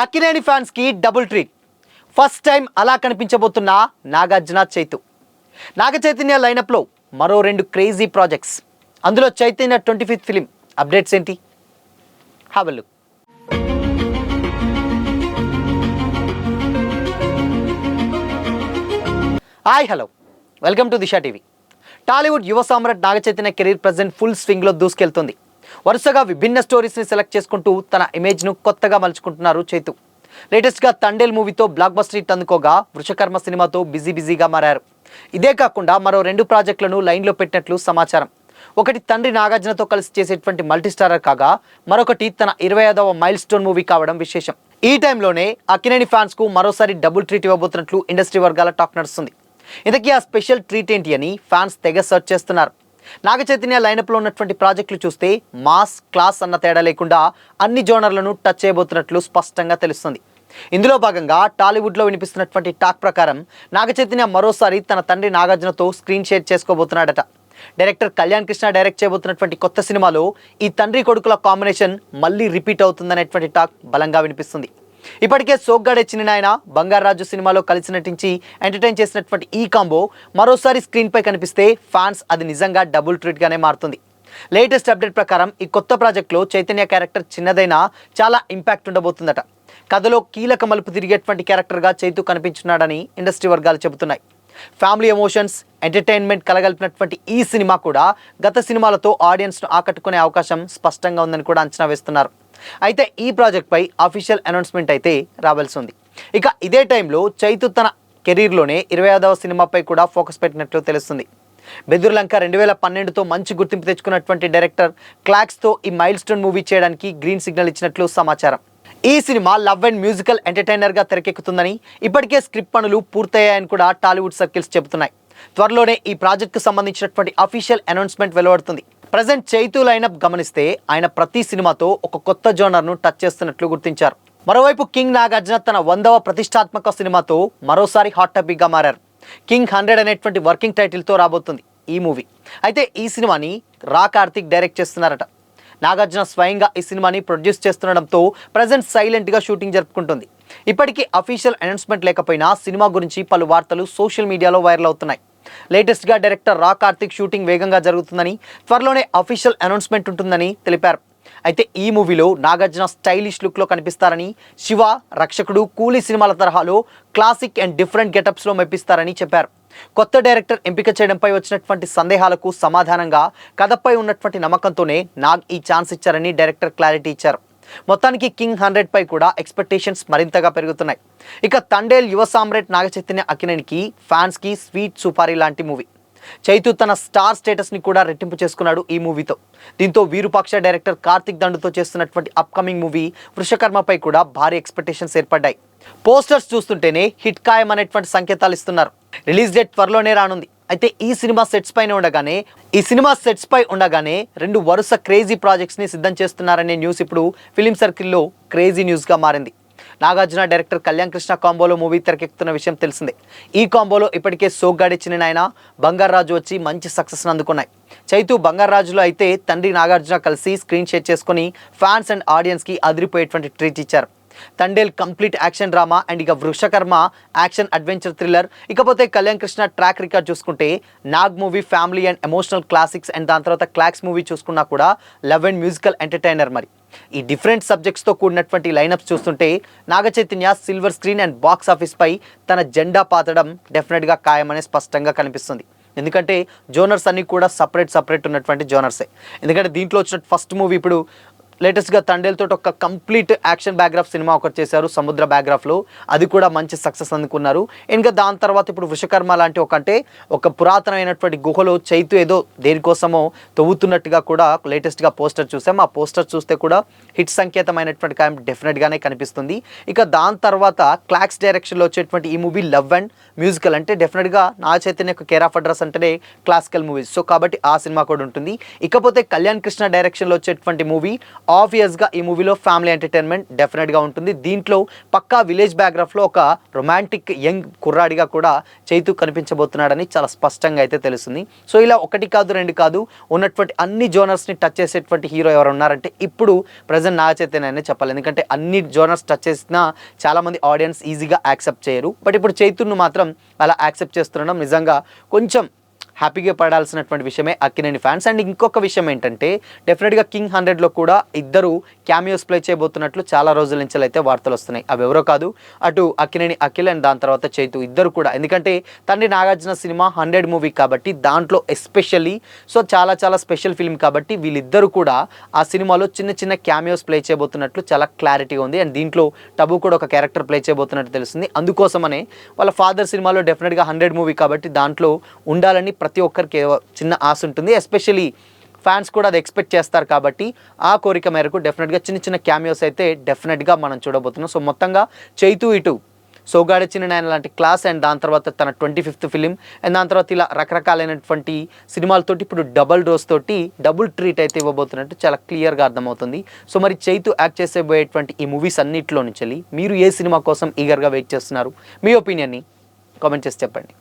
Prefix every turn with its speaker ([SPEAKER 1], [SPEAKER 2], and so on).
[SPEAKER 1] Akkineni fans కి double treat. First time అలా కనిపించబోతున్న నాగార్జున చైతు. నాగ చైతన్య లైనప్లో మరో రెండు క్రేజీ ప్రాజెక్ట్స్. అందులో చైతన్య 25th ఫిలిం అప్డేట్స్ ఏంటి? Have a look. Hi hello, welcome to Disha TV. Tollywood యువ సామ్రాట్ Naga Chaitanya career present full స్వింగ్లో దూసుకెళ్తుంది. వరుసగా విభిన్న స్టోరీస్ని సెలెక్ట్ చేసుకుంటూ తన ఇమేజ్ను కొత్తగా మలుచుకుంటున్నారు చైతు. లేటెస్ట్గా తండేల్ మూవీతో బ్లాక్ బస్టర్ హిట్ అందుకోగా వృషకర్మ సినిమాతో బిజీగా మారారు. ఇదే కాకుండా మరో రెండు ప్రాజెక్టులను లైన్లో పెట్టినట్లు సమాచారం. ఒకటి తండ్రి నాగార్జునతో కలిసి చేసేటువంటి మల్టీస్టారర్ కాగా, మరొకటి తన 25వ మైల్ స్టోన్ మూవీ కావడం విశేషం. ఈ టైంలోనే అక్కినేని ఫ్యాన్స్కు మరోసారి డబుల్ ట్రీట్ ఇవ్వబోతున్నట్లు ఇండస్ట్రీ వర్గాల టాక్ నడుస్తుంది. ఇంతకీ ఆ స్పెషల్ ట్రీట్ ఏంటి అని ఫ్యాన్స్ తెగ సర్చ్ చేస్తున్నారు. నాగ చైతన్య లైనప్లో ఉన్నటువంటి ప్రాజెక్టులు చూస్తే మాస్, క్లాస్ అన్న తేడా లేకుండా అన్ని జోనర్లను టచ్ చేయబోతున్నట్లు స్పష్టంగా తెలుస్తుంది. ఇందులో భాగంగా టాలీవుడ్లో వినిపిస్తున్నటువంటి టాక్ ప్రకారం నాగ చైతన్య మరోసారి తన తండ్రి నాగార్జునతో స్క్రీన్ షేర్ చేసుకోబోతున్నాడట. డైరెక్టర్ కళ్యాణ్ కృష్ణ డైరెక్ట్ చేయబోతున్నటువంటి కొత్త సినిమాలో ఈ తండ్రి కొడుకుల కాంబినేషన్ మళ్ళీ రిపీట్ అవుతుందనేటువంటి టాక్ బలంగా వినిపిస్తుంది. ఇప్పటికే సోగ్గాడే చిన్ననాయన, బంగారాజు సినిమాలో కలిసి నటించి ఎంటర్టైన్ చేసినటువంటి ఈ కాంబో మరోసారి స్క్రీన్పై కనిపిస్తే ఫ్యాన్స్ అది నిజంగా డబుల్ ట్రీట్గానే మారుతుంది. లేటెస్ట్ అప్డేట్ ప్రకారం ఈ కొత్త ప్రాజెక్ట్లో చైతన్య క్యారెక్టర్ చిన్నదైనా చాలా ఇంపాక్ట్ ఉండబోతుందట. కథలో కీలక మలుపు తిరిగేటువంటి క్యారెక్టర్గా చైతు కనిపించున్నాడని ఇండస్ట్రీ వర్గాలు చెబుతున్నాయి. ఫ్యామిలీ ఎమోషన్స్, ఎంటర్టైన్మెంట్ కలగలిపినటువంటి ఈ సినిమా కూడా గత సినిమాలతో ఆడియన్స్ను ఆకట్టుకునే అవకాశం స్పష్టంగా ఉందని కూడా అంచనా వేస్తున్నారు. అయితే ఈ ప్రాజెక్ట్పై అఫీషియల్ అనౌన్స్మెంట్ అయితే రావాల్సి ఉంది. ఇక ఇదే టైంలో చైతు తన కెరీర్లోనే 25వ సినిమాపై కూడా ఫోకస్ పెట్టినట్లు తెలుస్తుంది. బెదుర్లంక 2012తో మంచి గుర్తింపు తెచ్చుకున్నటువంటి డైరెక్టర్ క్లాక్స్తో ఈ మైల్ స్టోన్ మూవీ చేయడానికి గ్రీన్ సిగ్నల్ ఇచ్చినట్లు సమాచారం. ఈ సినిమా లవ్ అండ్ మ్యూజికల్ ఎంటర్టైనర్గా తెరకెక్కుతుందని, ఇప్పటికే స్క్రిప్ట్ పనులు పూర్తయ్యాయని కూడా టాలీవుడ్ సర్కిల్స్ చెబుతున్నాయి. త్వరలోనే ఈ ప్రాజెక్టుకు సంబంధించినటువంటి అఫీషియల్ అనౌన్స్మెంట్ వెలువడుతుంది. ప్రజెంట్ చైతు లైనప్ గమనిస్తే ఆయన ప్రతి సినిమాతో ఒక కొత్త జోనర్ను టచ్ చేస్తున్నట్లు గుర్తించారు. మరోవైపు కింగ్ నాగార్జున తన 100వ ప్రతిష్టాత్మక సినిమాతో మరోసారి హాట్ టాపిక్గా మారారు. కింగ్ 100 అనేటువంటి వర్కింగ్ టైటిల్తో రాబోతుంది ఈ మూవీ. అయితే ఈ సినిమాని రా కార్తిక్ డైరెక్ట్ చేస్తున్నారట. నాగార్జున స్వయంగా ఈ సినిమాని ప్రొడ్యూస్ చేస్తుండడంతో ప్రజెంట్ సైలెంట్గా షూటింగ్ జరుపుకుంటుంది. ఇప్పటికీ అఫీషియల్ అనౌన్స్మెంట్ లేకపోయినా సినిమా గురించి పలు వార్తలు సోషల్ మీడియాలో వైరల్ అవుతున్నాయి. లేటెస్ట్గా డైరెక్టర్ రా కార్తిక్ షూటింగ్ వేగంగా జరుగుతుందని, త్వరలోనే అఫీషియల్ అనౌన్స్మెంట్ ఉంటుందని తెలిపారు. అయితే ఈ మూవీలో నాగార్జున స్టైలిష్ లుక్లో కనిపిస్తారని, శివ, రక్షకుడు, కూలీ సినిమాల తరహాలో క్లాసిక్ అండ్ డిఫరెంట్ గెటప్స్లో మెప్పిస్తారని చెప్పారు. కొత్త డైరెక్టర్ ఎంపిక చేయడంపై వచ్చినటువంటి సందేహాలకు సమాధానంగా కథపై ఉన్నటువంటి నమ్మకంతోనే నాగ్ ఈ ఛాన్స్ ఇచ్చారని డైరెక్టర్ క్లారిటీ ఇచ్చారు. మొత్తానికి కింగ్ 100 పై కూడా ఎక్స్పెక్టేషన్స్ మరింతగా పెరుగుతున్నాయి. ఇక తండేల్ యువ సామ్రాట్ నాగ చైతన్య అక్కినేనికి ఫ్యాన్స్కి స్వీట్ సుపారీ లాంటి మూవీ. చైతు తన స్టార్ స్టేటస్ని కూడా రెట్టింపు చేసుకున్నాడు ఈ మూవీతో. దీంతో వీరుపాక్ష డైరెక్టర్ కార్తిక్ దండుతో చేస్తున్నటువంటి అప్కమింగ్ మూవీ వృషకర్మపై కూడా భారీ ఎక్స్పెక్టేషన్స్ ఏర్పడ్డాయి. పోస్టర్స్ చూస్తుంటేనే హిట్ ఖాయం అనేటువంటి సంకేతాలు ఇస్తున్నారు. రిలీజ్ డేట్ త్వరలోనే రానుంది. అయితే ఈ సినిమా సెట్స్ పై ఉండగానే రెండు వరుస క్రేజీ ప్రాజెక్ట్స్ని సిద్ధం చేస్తున్నారనే న్యూస్ ఇప్పుడు ఫిలిం సర్కిల్లో క్రేజీ న్యూస్గా మారింది. నాగార్జున డైరెక్టర్ కళ్యాణ్ కృష్ణ కాంబోలో మూవీ తెరకెక్కుతున్న విషయం తెలిసిందే. ఈ కాంబోలో ఇప్పటికే సోగ్గాడే చిన్ననాయన, బంగారాజు వచ్చి మంచి సక్సెస్ని అందుకున్నాయి. చైతు బంగారాజులో అయితే తండ్రి నాగార్జున కలిసి స్క్రీన్ షేర్ చేసుకుని ఫ్యాన్స్ అండ్ ఆడియన్స్కి అదిరిపోయేటువంటి ట్రీట్ ఇచ్చారు. Thandel complete action drama and ఇక వృషకర్మ యాక్షన్ అడ్వెంచర్ థ్రిల్లర్. ఇకపోతే కళ్యాణ్ కృష్ణ ట్రాక్ రికార్డ్ చూసుకుంటే Nag movie family and emotional classics and దాని తర్వాత క్లాక్స్ మూవీ చూసుకున్నా కూడా లవ్ అండ్ మ్యూజికల్ ఎంటర్టైనర్. మరి ఈ డిఫరెంట్ సబ్జెక్ట్స్తో కూడినటువంటి లైనప్స్ చూస్తుంటే Naga Chaitanya silver screen and box ఆఫీస్పై తన జెండా పాతడం డెఫినెట్గా ఖాయమనే స్పష్టంగా కనిపిస్తుంది. ఎందుకంటే జోనర్స్ అన్నీ కూడా సపరేట్ ఉన్నటువంటి జోనర్సే. ఎందుకంటే దీంట్లో వచ్చిన ఫస్ట్ మూవీ ఇప్పుడు లేటెస్ట్గా తండేల్ తోటి ఒక కంప్లీట్ యాక్షన్ బ్యాక్గ్రాఫ్ సినిమా ఒకటి చేశారు సముద్ర బ్యాక్గ్రాఫ్లో. అది కూడా మంచి సక్సెస్ అందుకున్నారు. ఇంకా దాని తర్వాత ఇప్పుడు వృషకర్మ లాంటి ఒక పురాతనమైనటువంటి గుహలో చైతు ఏదో దేనికోసమో తవ్వుతున్నట్టుగా కూడా లేటెస్ట్గా పోస్టర్ చూసాం. ఆ పోస్టర్ చూస్తే కూడా హిట్ సంకేతమైనటువంటి కాయం డెఫినెట్గానే కనిపిస్తుంది. ఇక దాని తర్వాత క్లాక్స్ డైరెక్షన్లో వచ్చేటువంటి ఈ మూవీ లవ్ అండ్ మ్యూజికల్ అంటే డెఫినెట్గా Naga Chaitanya care of address అంటేనే క్లాసికల్ మూవీస్. సో కాబట్టి ఆ సినిమా కూడా ఉంటుంది. ఇకపోతే కళ్యాణ్ కృష్ణ డైరెక్షన్లో వచ్చేటువంటి మూవీ ఆబ్వియస్గా ఈ మూవీలో ఫ్యామిలీ ఎంటర్టైన్మెంట్ డెఫినెట్గా ఉంటుంది. దీంట్లో పక్కా విలేజ్ బ్యాక్గ్రాఫ్లో ఒక రొమాంటిక్ యంగ్ కుర్రాడిగా కూడా చైతు కనిపించబోతున్నాడని చాలా స్పష్టంగా అయితే తెలుస్తుంది. సో ఇలా ఒకటి కాదు రెండు కాదు ఉన్నటువంటి అన్ని జోనర్స్ని టచ్ చేసేటువంటి హీరో ఎవరు ఉన్నారంటే ఇప్పుడు ప్రజెంట్ నాగ చైతన్య చెప్పాలి. ఎందుకంటే అన్ని జోనర్స్ టచ్ చేసినా చాలామంది ఆడియన్స్ ఈజీగా యాక్సెప్ట్ చేయరు. బట్ ఇప్పుడు చైతును మాత్రం అలా యాక్సెప్ట్ చేస్తుండడం నిజంగా కొంచెం హ్యాపీగా పడాల్సినటువంటి విషయమే అక్కినేని ఫ్యాన్స్. అండ్ ఇంకొక విషయం ఏంటంటే డెఫినెట్గా కింగ్ 100లో కూడా ఇద్దరు క్యామియోస్ ప్లే చేయబోతున్నట్లు చాలా రోజుల నుంచి అయితే వార్తలు వస్తున్నాయి. అవి ఎవరో కాదు, అటు అక్కినేని అఖిల్ అండ్ దాని తర్వాత చైతు ఇద్దరు కూడా. ఎందుకంటే తండ్రి నాగార్జున సినిమా 100 మూవీ కాబట్టి దాంట్లో ఎస్పెషల్లీ సో చాలా చాలా స్పెషల్ ఫిల్మ్ కాబట్టి వీళ్ళిద్దరూ కూడా ఆ సినిమాలో చిన్న చిన్న క్యామియోస్ ప్లే చేయబోతున్నట్లు చాలా క్లారిటీగా ఉంది. అండ్ దీంట్లో టబు కూడా ఒక క్యారెక్టర్ ప్లే చేయబోతున్నట్టు తెలుస్తుంది. అందుకోసమనే వాళ్ళ ఫాదర్ సినిమాలో డెఫినెట్గా 100 మూవీ కాబట్టి దాంట్లో ఉండాలని ప్రతి ఒక్కరికి చిన్న ఆశ ఉంటుంది. ఎస్పెషలీ ఫ్యాన్స్ కూడా అది ఎక్స్పెక్ట్ చేస్తారు కాబట్టి ఆ కోరిక మేరకు డెఫినెట్గా చిన్న చిన్న క్యామియోస్ అయితే డెఫినెట్గా మనం చూడబోతున్నాం. సో మొత్తంగా చైతు ఇటు సోగాడ చిన్న నాయన లాంటి క్లాస్ అండ్ దాని తర్వాత తన 25th ఫిలిం అండ్ దాని తర్వాత ఇలా రకరకాలైనటువంటి సినిమాలతోటి ఇప్పుడు డబుల్ డోస్ తోటి డబుల్ ట్రీట్ అయితే ఇవ్వబోతున్నట్టు చాలా క్లియర్గా అర్థమవుతుంది. సో మరి చైతు యాక్ట్ చేసేబోయేటువంటి ఈ మూవీస్ అన్నింటిలో నుంచి మీరు ఏ సినిమా కోసం ఈగర్గా వెయిట్ చేస్తున్నారు? మీ ఒపీనియన్ని కామెంట్ చేసి చెప్పండి.